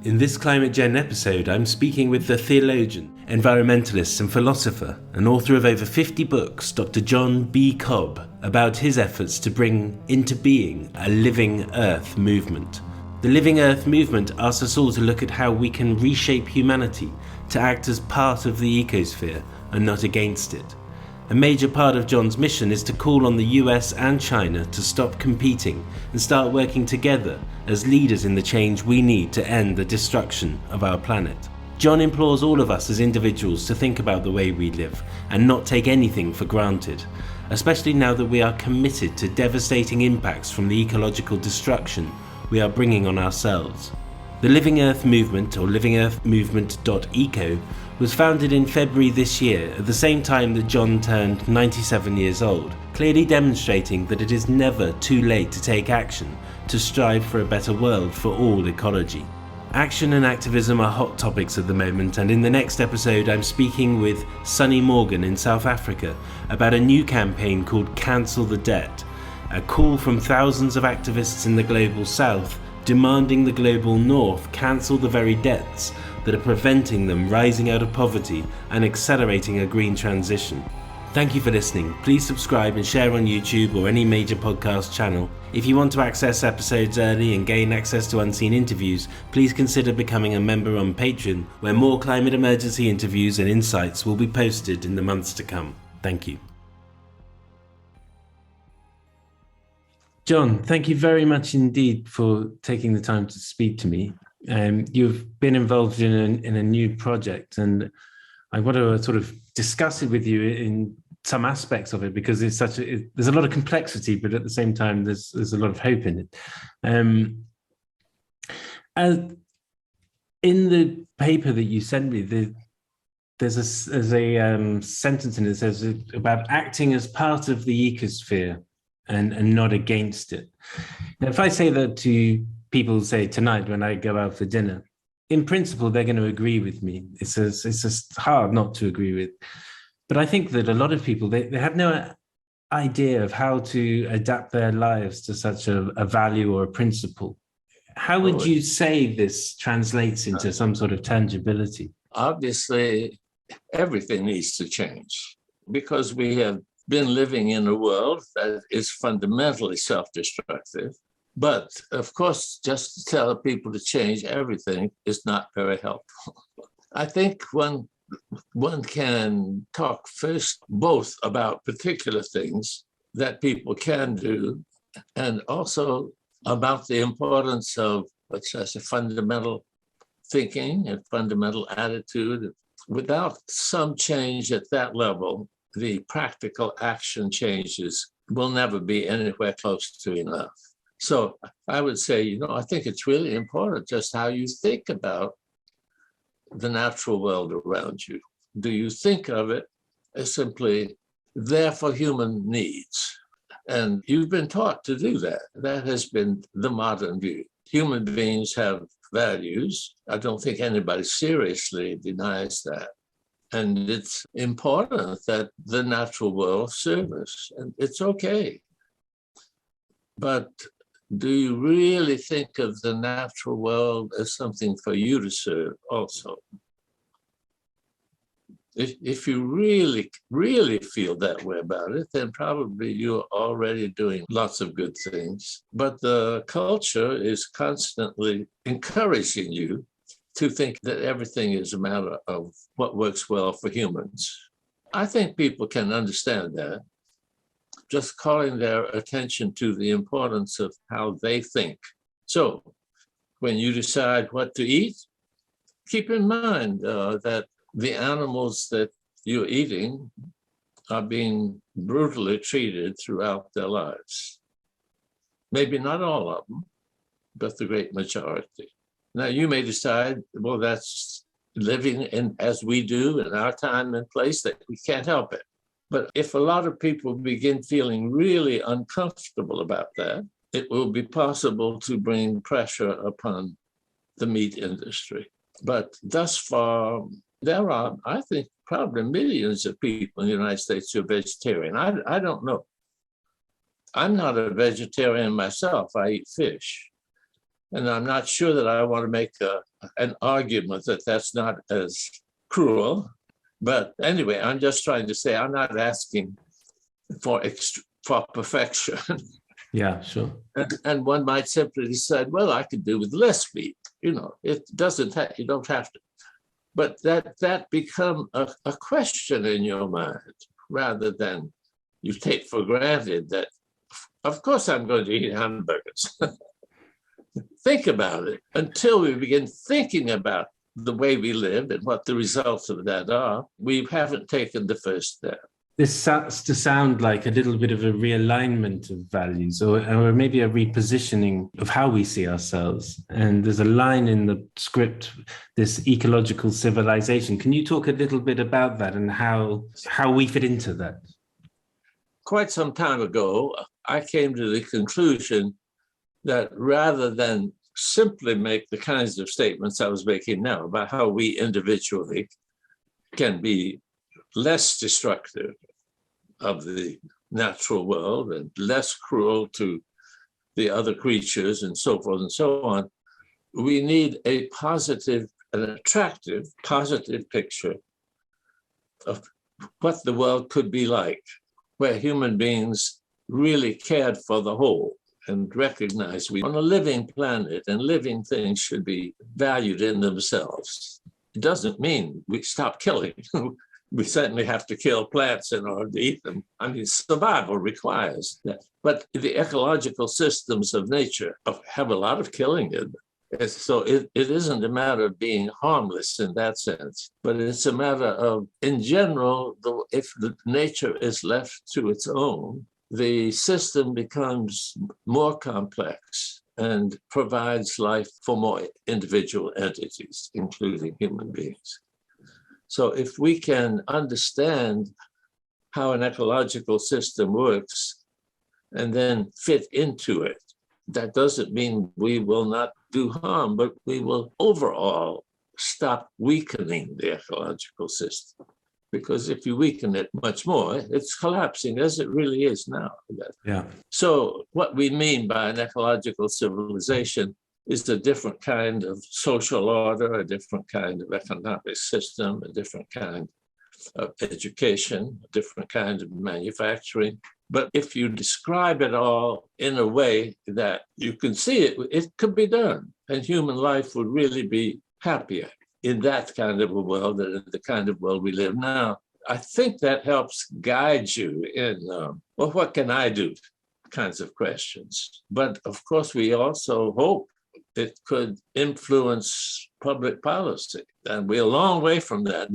In this ClimateGenn episode, I'm speaking with the theologian, environmentalist and philosopher, and author of over 50 books, Dr. John B Cobb, about his efforts to bring into being a living Earth movement. The Living Earth movement asks us all to look at how we can reshape humanity to act as part of the ecosphere and not against it. A major part of John's mission is to call on the US and China to stop competing and start working together as leaders in the change we need to end the destruction of our planet. John implores all of us as individuals to think about the way we live and not take anything for granted, especially now that we are committed to devastating impacts from the ecological destruction we are bringing on ourselves. The Living Earth Movement, or livingearthmovement.eco, was founded in February this year, at the same time that John turned 97 years old, clearly demonstrating that it is never too late to take action to strive for a better world for all ecology. Action and activism are hot topics at the moment, and in the next episode I'm speaking with Sunny Morgan in South Africa about a new campaign called Cancel the Debt, a call from thousands of activists in the global south demanding the global north cancel the very debts that are preventing them rising out of poverty and accelerating a green transition. Thank you for listening. Please subscribe and share on YouTube or any major podcast channel. If you want to access episodes early and gain access to unseen interviews, please consider becoming a member on Patreon, where more climate emergency interviews and insights will be posted in the months to come. Thank you. John, thank you very much indeed for taking the time to speak to me. You've been involved in a new project, and I want to sort of discuss it with you in some aspects of it, because there's a lot of complexity, but at the same time there's a lot of hope in it. In the paper that you sent me, there's a sentence in it that says about acting as part of the ecosphere and not against it. Now, if I say that to people, say tonight when I go out for dinner, in principle they're going to agree with me. It's just hard not to agree with. But I think that a lot of people, they have no idea of how to adapt their lives to such a value or a principle. How would you say this translates into some sort of tangibility? Obviously, everything needs to change, because we have been living in a world that is fundamentally self-destructive. But of course, just to tell people to change everything is not very helpful. I think one can talk first both about particular things that people can do, and also about the importance of, let's say, fundamental thinking and fundamental attitude. Without some change at that level, the practical action changes will never be anywhere close to enough. So I would say, I think it's really important just how you think about the natural world around you. Do you think of it as simply there for human needs? And you've been taught to do that. That has been the modern view. Human beings have values. I don't think anybody seriously denies that. And it's important that the natural world serve us, and it's okay. But do you really think of the natural world as something for you to serve also? If you really, really feel that way about it, then probably you're already doing lots of good things. But the culture is constantly encouraging you to think that everything is a matter of what works well for humans. I think people can understand that. Just calling their attention to the importance of how they think. So when you decide what to eat, keep in mind that the animals that you're eating are being brutally treated throughout their lives. Maybe not all of them, but the great majority. Now, you may decide, well, that's living in as we do in our time and place, that we can't help it. But if a lot of people begin feeling really uncomfortable about that, it will be possible to bring pressure upon the meat industry. But thus far, there are, I think, probably millions of people in the United States who are vegetarian. I don't know. I'm not a vegetarian myself. I eat fish. And I'm not sure that I want to make an argument that that's not as cruel. But anyway, I'm just trying to say I'm not asking for perfection. Yeah, sure. And one might simply decide, well, I could do with less meat. It doesn't have, you don't have to. But that become a question in your mind, rather than you take for granted that, of course, I'm going to eat hamburgers. Think about it. Until we begin thinking about the way we live and what the results of that are, we haven't taken the first step. This starts to sound like a little bit of a realignment of values, or maybe a repositioning of how we see ourselves. And there's a line in the script, this ecological civilization. Can you talk a little bit about that and how we fit into that? Quite some time ago, I came to the conclusion that rather than simply make the kinds of statements I was making now about how we individually can be less destructive of the natural world and less cruel to the other creatures and so forth and so on, we need a positive, an attractive, positive picture of what the world could be like, where human beings really cared for the whole and recognized we on a living planet and living things should be valued in themselves. It doesn't mean we stop killing. We certainly have to kill plants in order to eat them. I mean, survival requires that. But the ecological systems of nature have a lot of killing in them. So it isn't a matter of being harmless in that sense, but it's a matter of, in general, if the nature is left to its own, the system becomes more complex and provides life for more individual entities, including human beings. So if we can understand how an ecological system works and then fit into it, that doesn't mean we will not do harm, but we will overall stop weakening the ecological system. Because if you weaken it much more, it's collapsing as it really is now. Yeah. So what we mean by an ecological civilization is a different kind of social order, a different kind of economic system, a different kind of education, a different kind of manufacturing. But if you describe it all in a way that you can see it, it could be done. And human life would really be happier in that kind of a world than in the kind of world we live now. I think that helps guide you in, well, what can I do? Kinds of questions. But of course, we also hope it could influence public policy. And we're a long way from that.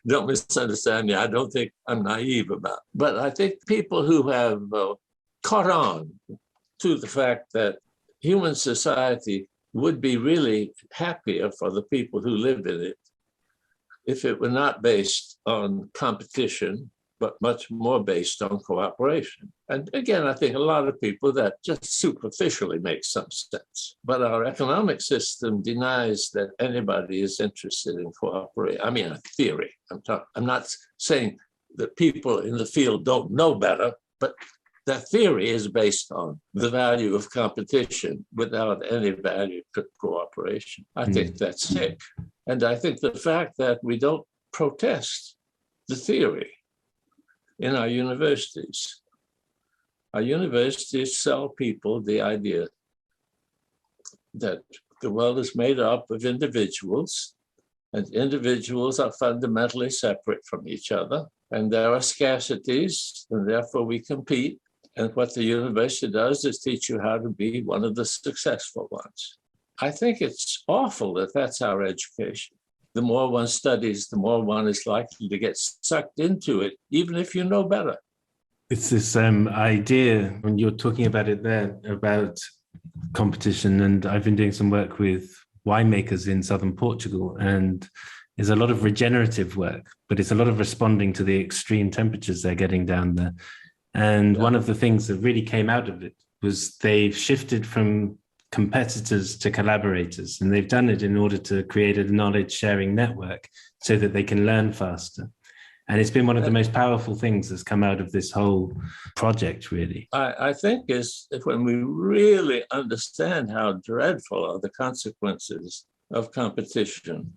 Don't misunderstand me. I don't think I'm naive about it. But I think people who have caught on to the fact that human society would be really happier for the people who live in it if it were not based on competition, but much more based on cooperation. And again, I think a lot of people, that just superficially makes some sense. But our economic system denies that anybody is interested in cooperating. I mean, a theory. I'm not saying that people in the field don't know better, but that theory is based on the value of competition without any value to cooperation. I think that's sick. And I think the fact that we don't protest the theory in our universities sell people the idea that the world is made up of individuals, and individuals are fundamentally separate from each other, and there are scarcities, and therefore we compete. And what the university does is teach you how to be one of the successful ones. I think it's awful that that's our education. The more one studies, the more one is likely to get sucked into it, even if you know better. It's this idea, when you're talking about it there, about competition, and I've been doing some work with winemakers in southern Portugal, and there's a lot of regenerative work, but it's a lot of responding to the extreme temperatures they're getting down there. And one of the things that really came out of it was they've shifted from competitors to collaborators, and they've done it in order to create a knowledge sharing network so that they can learn faster. And it's been one of the most powerful things that's come out of this whole project, really. I think is when we really understand how dreadful are the consequences of competition.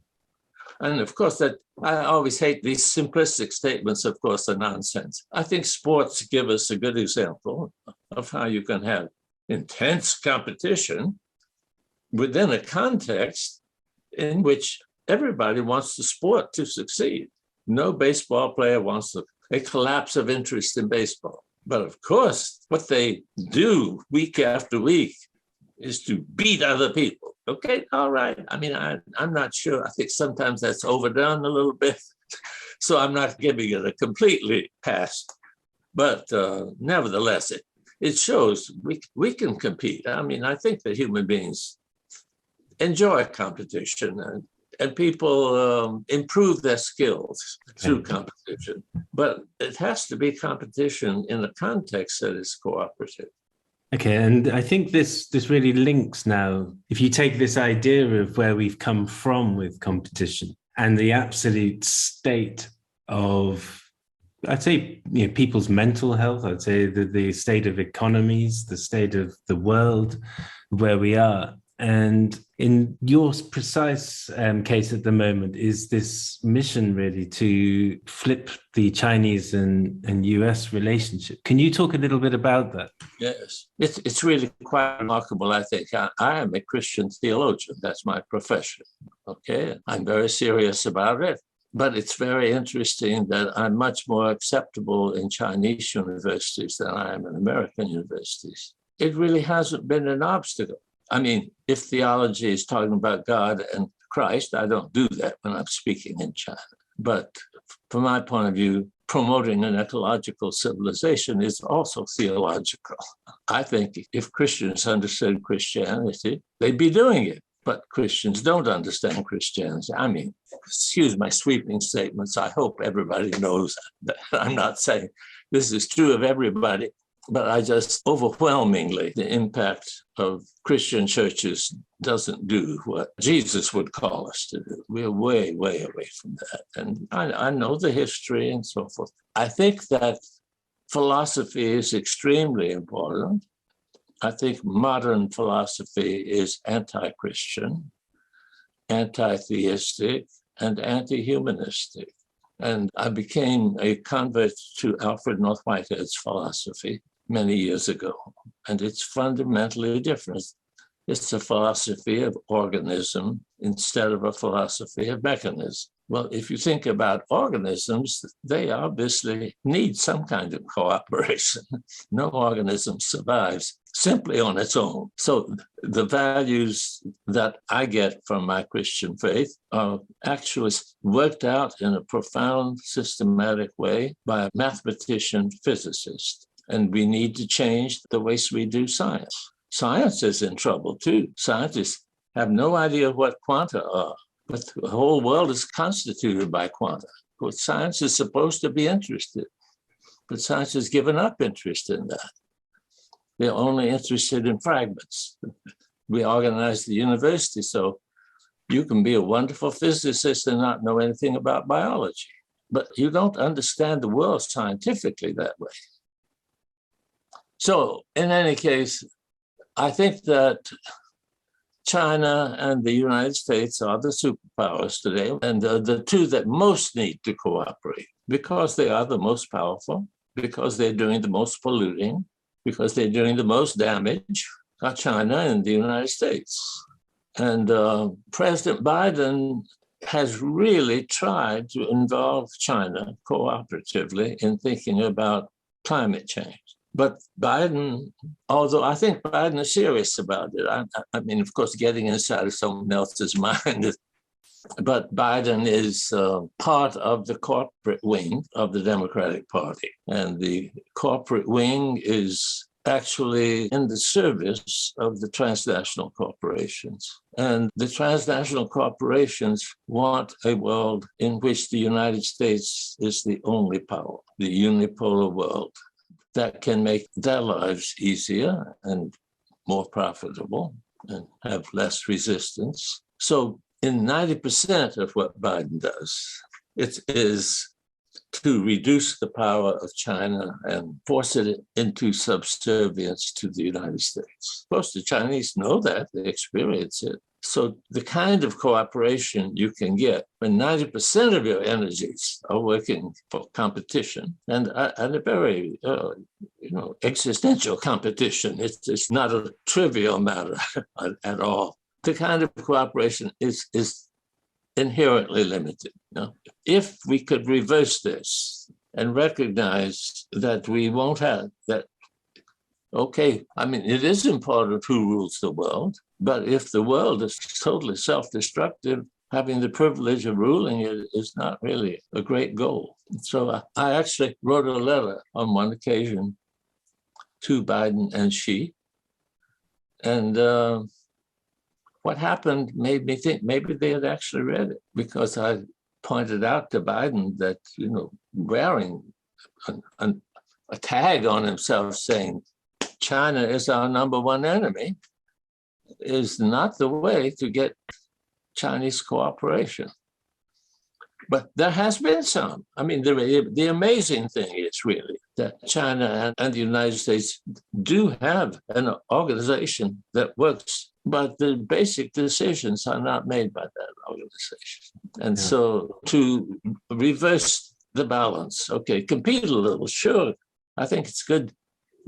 And of course, that I always hate these simplistic statements, of course, are nonsense. I think sports give us a good example of how you can have intense competition within a context in which everybody wants the sport to succeed. No baseball player wants a collapse of interest in baseball. But of course, what they do week after week is to beat other people. Okay, all right. I mean, I'm not sure. I think sometimes that's overdone a little bit. So I'm not giving it a completely pass. But nevertheless, it shows we can compete. I mean, I think that human beings enjoy competition and people improve their skills through competition. But it has to be competition in a context that is cooperative. Okay, and I think this really links now. If you take this idea of where we've come from with competition and the absolute state of, I'd say, people's mental health, I'd say the state of economies, the state of the world, where we are. And in your precise case at the moment is this mission really to flip the Chinese and US relationship. Can you talk a little bit about that? Yes, it's really quite remarkable, I think. I am a Christian theologian. That's my profession. Okay, I'm very serious about it. But it's very interesting that I'm much more acceptable in Chinese universities than I am in American universities. It really hasn't been an obstacle. I mean, if theology is talking about God and Christ, I don't do that when I'm speaking in China. But from my point of view, promoting an ecological civilization is also theological. I think if Christians understood Christianity, they'd be doing it. But Christians don't understand Christianity. I mean, excuse my sweeping statements. I hope everybody knows that. I'm not saying this is true of everybody, but I just overwhelmingly, the impact of Christian churches doesn't do what Jesus would call us to do. We're way, way away from that. And I know the history and so forth. I think that philosophy is extremely important. I think modern philosophy is anti-Christian, anti-theistic, and anti-humanistic. And I became a convert to Alfred North Whitehead's philosophy many years ago, and it's fundamentally different. It's a philosophy of organism instead of a philosophy of mechanism. Well, if you think about organisms, they obviously need some kind of cooperation. No organism survives simply on its own. So the values that I get from my Christian faith are actually worked out in a profound, systematic way by a mathematician physicist. And we need to change the ways we do science. Science is in trouble too. Scientists have no idea what quanta are, but the whole world is constituted by quanta. But science is supposed to be interested, but science has given up interest in that. They're only interested in fragments. We organize the university so you can be a wonderful physicist and not know anything about biology, but you don't understand the world scientifically that way. So in any case, I think that China and the United States are the superpowers today, and the two that most need to cooperate because they are the most powerful, because they're doing the most polluting, because they're doing the most damage, are China and the United States. And President Biden has really tried to involve China cooperatively in thinking about climate change. But Biden, although I think Biden is serious about it, I mean, of course, getting inside of someone else's mind, but Biden is part of the corporate wing of the Democratic Party. And the corporate wing is actually in the service of the transnational corporations. And the transnational corporations want a world in which the United States is the only power, the unipolar world that can make their lives easier and more profitable and have less resistance. So in 90% of what Biden does, it is to reduce the power of China and force it into subservience to the United States. Of course, the Chinese know that, they experience it. So the kind of cooperation you can get when 90% of your energies are working for competition and a very existential competition. It's not a trivial matter at all. The kind of cooperation is inherently limited. If we could reverse this and recognize that we won't have that, okay, I mean, it is important who rules the world, but if the world is totally self-destructive, having the privilege of ruling it is not really a great goal. So I actually wrote a letter on one occasion to Biden and Xi, and what happened made me think maybe they had actually read it, because I pointed out to Biden that, wearing a tag on himself saying China is our number one enemy is not the way to get Chinese cooperation. But there has been some. I mean, the amazing thing is really that China and the United States do have an organization that works, but the basic decisions are not made by that organization. And so to reverse the balance, okay, compete a little, sure. I think it's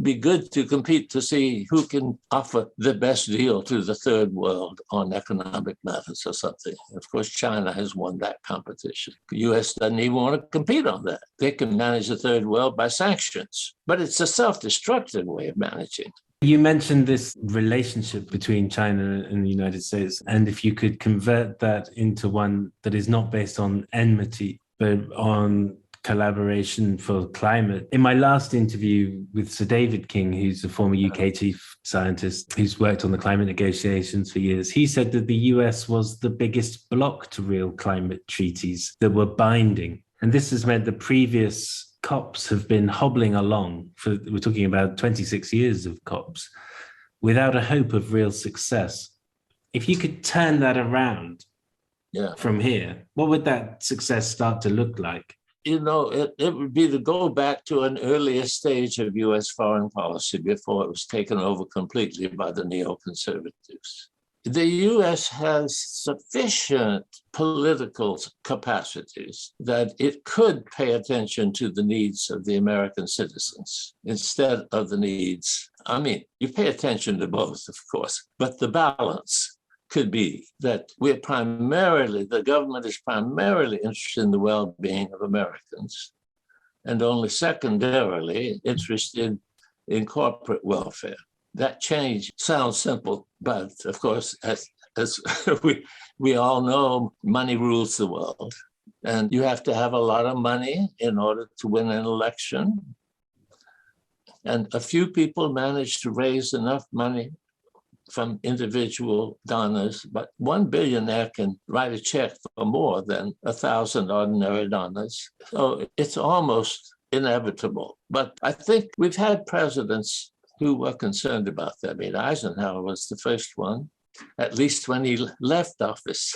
be good to compete to see who can offer the best deal to the third world on economic matters or something. Of course, China has won that competition. The US doesn't even want to compete on that. They can manage the third world by sanctions, but it's a self-destructive way of managing. You mentioned this relationship between China and the United States, and if you could convert that into one that is not based on enmity, but on collaboration for climate. In my last interview with Sir David King, who's a former UK chief scientist who's worked on the climate negotiations for years, he said that the US was the biggest block to real climate treaties that were binding. And this has meant the previous COPs have been hobbling along we're talking about 26 years of COPs without a hope of real success. If you could turn that around from here, what would that success start to look like? It would be to go back to an earlier stage of US foreign policy before it was taken over completely by the neoconservatives. The US has sufficient political capacities that it could pay attention to the needs of the American citizens instead of the needs. I mean, you pay attention to both, of course, but the balance could be that the government is primarily interested in the well-being of Americans and only secondarily interested in corporate welfare. That change sounds simple, but of course, as we all know, money rules the world. And you have to have a lot of money in order to win an election. And a few people manage to raise enough money from individual donors, but one billionaire can write a check for more than 1,000 ordinary donors. So it's almost inevitable. But I think we've had presidents who were concerned about that. I mean, Eisenhower was the first one, at least when he left office.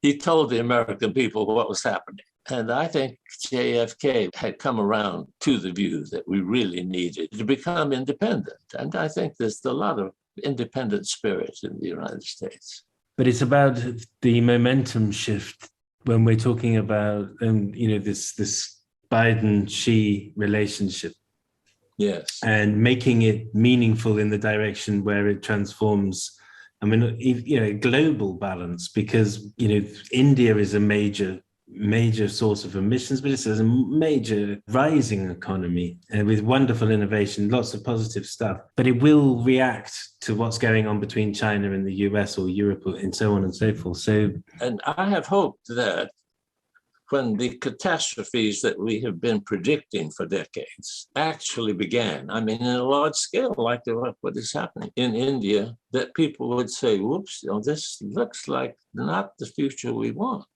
He told the American people what was happening. And I think JFK had come around to the view that we really needed to become independent. And I think there's a lot of independent spirit in the United States. But it's about the momentum shift when we're talking about, this Biden-Xi relationship. Yes. And making it meaningful in the direction where it transforms, global balance, because, India is a major source of emissions, but it's a major rising economy with wonderful innovation, lots of positive stuff. But it will react to what's going on between China and the US or Europe and so on and so forth. And I have hoped that when the catastrophes that we have been predicting for decades actually began, I mean, in a large scale, like what is happening in India, that people would say, whoops, this looks like not the future we want.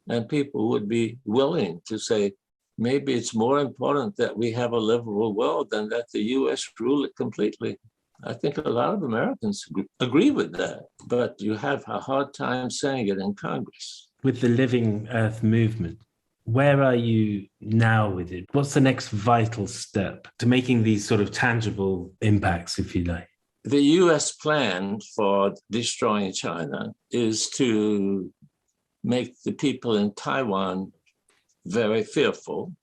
And people would be willing to say, maybe it's more important that we have a livable world than that the US rule it completely. I think a lot of Americans agree with that, but you have a hard time saying it in Congress. With the Living Earth movement, Where are you now with it? What's the next vital step to making these sort of tangible impacts, if you like? The US plan for destroying China is to make the people in Taiwan very fearful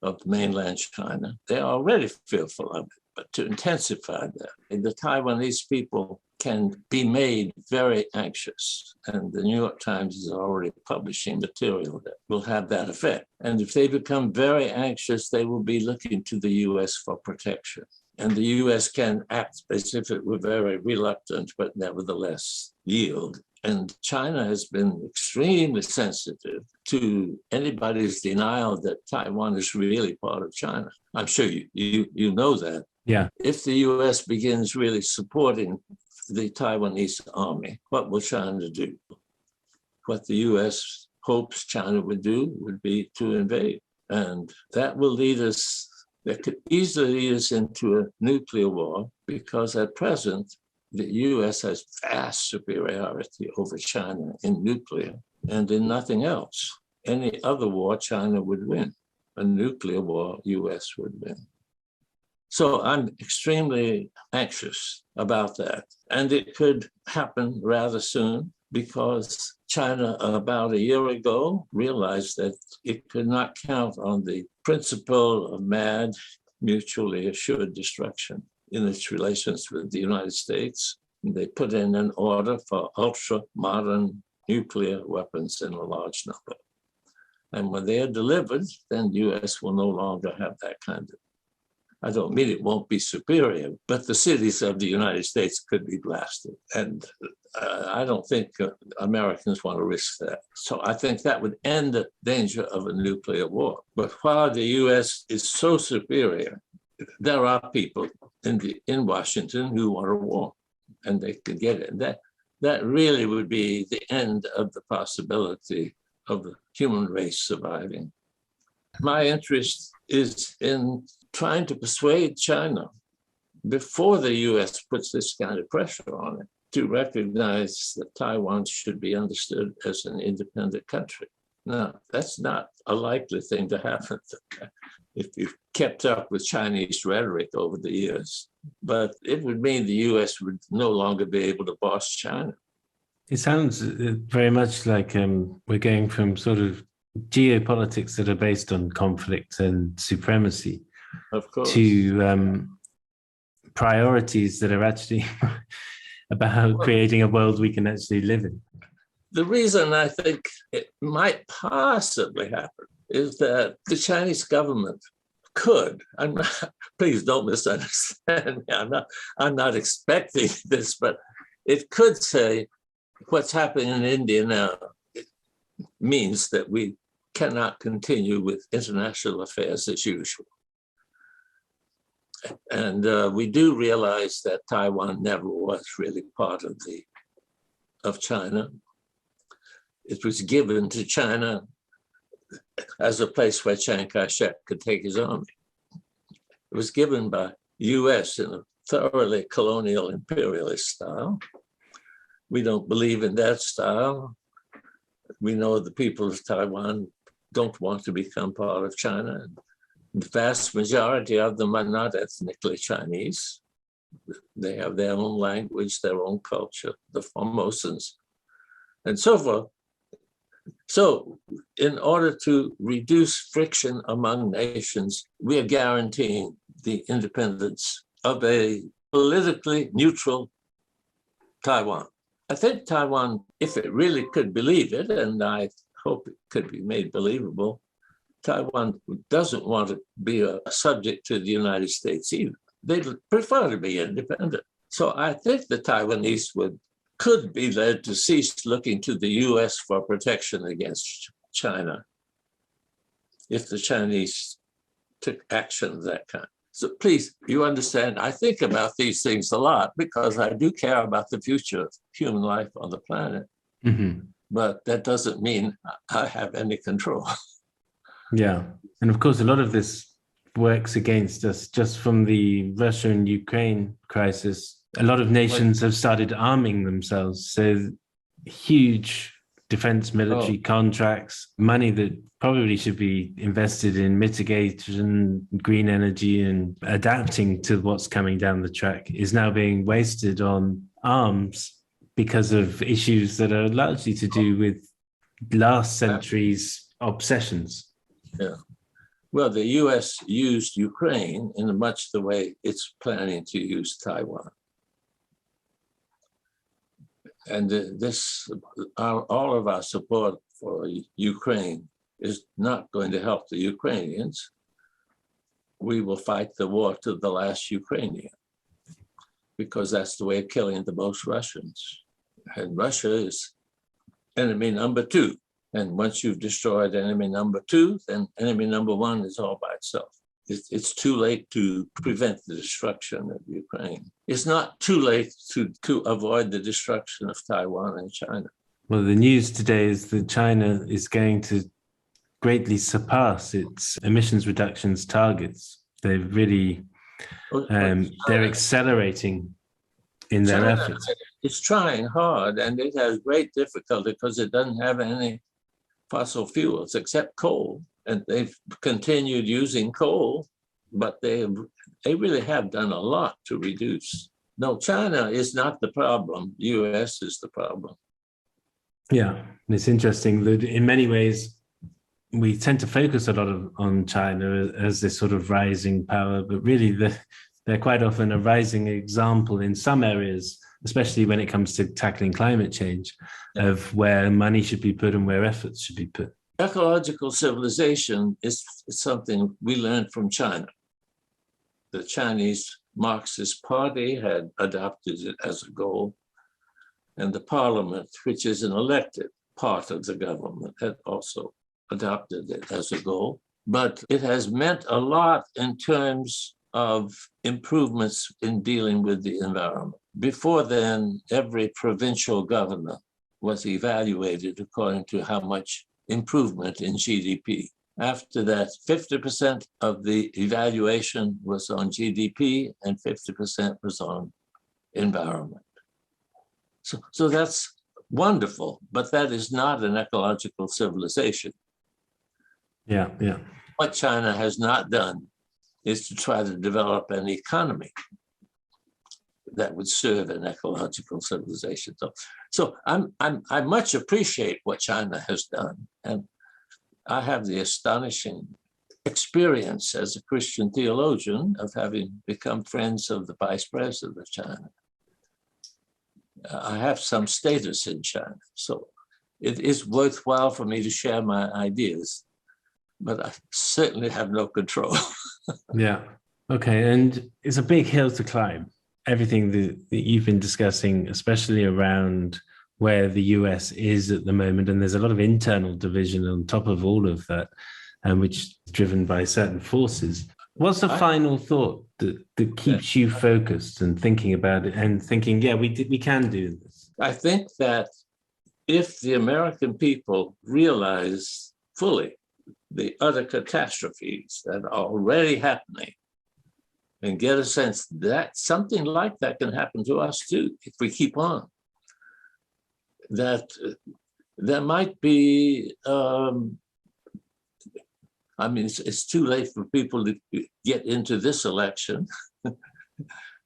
of mainland China. They're already fearful of it, but to intensify that. The Taiwanese people can be made very anxious. And the New York Times is already publishing material that will have that effect. And if they become very anxious, they will be looking to the US for protection. And the US can act as if it were very reluctant, but nevertheless yield. And China has been extremely sensitive to anybody's denial that Taiwan is really part of China. I'm sure you know that. Yeah. If the US begins really supporting the Taiwanese army, what will China do? What the US hopes China would do would be to invade. And that will lead us, that could easily lead us into a nuclear war, because at present, the US has vast superiority over China in nuclear and in nothing else. Any other war, China would win. A nuclear war, US would win. So I'm extremely anxious about that. And it could happen rather soon, because China about a year ago realized that it could not count on the principle of mad, mutually assured destruction in its relations with the United States. They put in an order for ultra-modern nuclear weapons in a large number. And when they are delivered, then the US will no longer have that kind of, I don't mean it won't be superior, but the cities of the United States could be blasted. And I don't think Americans want to risk that. So I think that would end the danger of a nuclear war. But while the US is so superior, there are people in Washington who want a war, and they could get it. That really would be the end of the possibility of the human race surviving. My interest is in trying to persuade China, before the US puts this kind of pressure on it, to recognize that Taiwan should be understood as an independent country. Now, that's not a likely thing to happen if you've kept up with Chinese rhetoric over the years. But it would mean the US would no longer be able to boss China. It sounds very much like we're going from sort of geopolitics that are based on conflict and supremacy, of course, to priorities that are actually about creating a world we can actually live in. The reason I think it might possibly happen is that the Chinese government could, please don't misunderstand me, I'm not expecting this, but it could say what's happening in India now means that we cannot continue with international affairs as usual. And we do realize that Taiwan never was really part of China. It was given to China as a place where Chiang Kai-shek could take his army. It was given by US in a thoroughly colonial imperialist style. We don't believe in that style. We know the people of Taiwan don't want to become part of China. The vast majority of them are not ethnically Chinese. They have their own language, their own culture, the Formosans, and so forth. So in order to reduce friction among nations, we are guaranteeing the independence of a politically neutral Taiwan. I think Taiwan, if it really could believe it, and I hope it could be made believable, Taiwan doesn't want to be a subject to the United States either. They prefer to be independent. So I think the Taiwanese could be led to cease looking to the US for protection against China if the Chinese took action of that kind. So please, you understand, I think about these things a lot because I do care about the future of human life on the planet. Mm-hmm. But that doesn't mean I have any control. Yeah. And of course, a lot of this works against us just from the Russia and Ukraine crisis. A lot of nations have started arming themselves. So huge defense military contracts, money that probably should be invested in mitigation, green energy, and adapting to what's coming down the track is now being wasted on arms because of issues that are largely to do with last century's obsessions. Yeah. Well, the U.S. used Ukraine in much the way it's planning to use Taiwan. And all of our support for Ukraine is not going to help the Ukrainians. We will fight the war to the last Ukrainian, because that's the way of killing the most Russians. And Russia is enemy number 2. And once you've destroyed enemy number 2, then enemy number 1 is all by itself. It's too late to prevent the destruction of Ukraine. It's not too late to avoid the destruction of Taiwan and China. Well, the news today is that China is going to greatly surpass its emissions reductions targets. They've really, they're accelerating in their efforts. It's trying hard, and it has great difficulty because it doesn't have any fossil fuels except coal. And they've continued using coal, but they really have done a lot to reduce. No, China is not the problem. The US is the problem. Yeah, it's interesting that in many ways, we tend to focus a lot on China as this sort of rising power, but really they're quite often a rising example in some areas, especially when it comes to tackling climate change, of where money should be put and where efforts should be put. Ecological civilization is something we learned from China. The Chinese Marxist Party had adopted it as a goal, and the parliament, which is an elected part of the government, had also adopted it as a goal. But it has meant a lot in terms of improvements in dealing with the environment. Before then, every provincial governor was evaluated according to how much improvement in GDP. After that, 50% of the evaluation was on GDP and 50% was on environment. So that's wonderful, but that is not an ecological civilization. Yeah. What China has not done is to try to develop an economy that would serve an ecological civilization. So I much appreciate what China has done. And I have the astonishing experience as a Christian theologian of having become friends of the vice president of China. I have some status in China, so it is worthwhile for me to share my ideas, but I certainly have no control. Yeah. Okay. And it's a big hill to climb. Everything that you've been discussing, especially around where the US is at the moment, and there's a lot of internal division on top of all of that, which is driven by certain forces. What's the final thought that keeps you focused and thinking about it and thinking, yeah, we can do this? I think that if the American people realize fully the other catastrophes that are already happening, and get a sense that something like that can happen to us too, if we keep on, that there might be, it's too late for people to get into this election,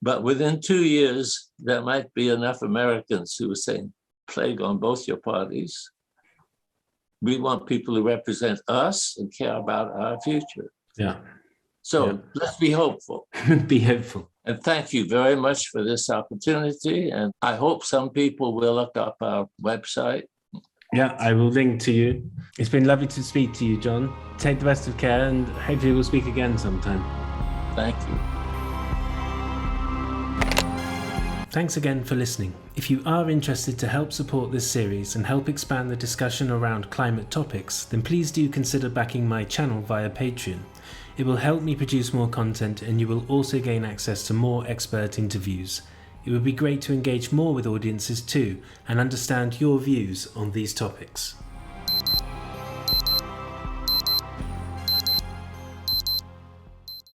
but within 2 years, there might be enough Americans who are saying, plague on both your parties. We want people who represent us and care about our future. Yeah. So let's be hopeful. Be hopeful. And thank you very much for this opportunity. And I hope some people will look up our website. Yeah, I will link to you. It's been lovely to speak to you, John. Take the best of care, and hopefully we'll speak again sometime. Thank you. Thanks again for listening. If you are interested to help support this series and help expand the discussion around climate topics, then please do consider backing my channel via Patreon. It will help me produce more content, and you will also gain access to more expert interviews. It would be great to engage more with audiences too and understand your views on these topics.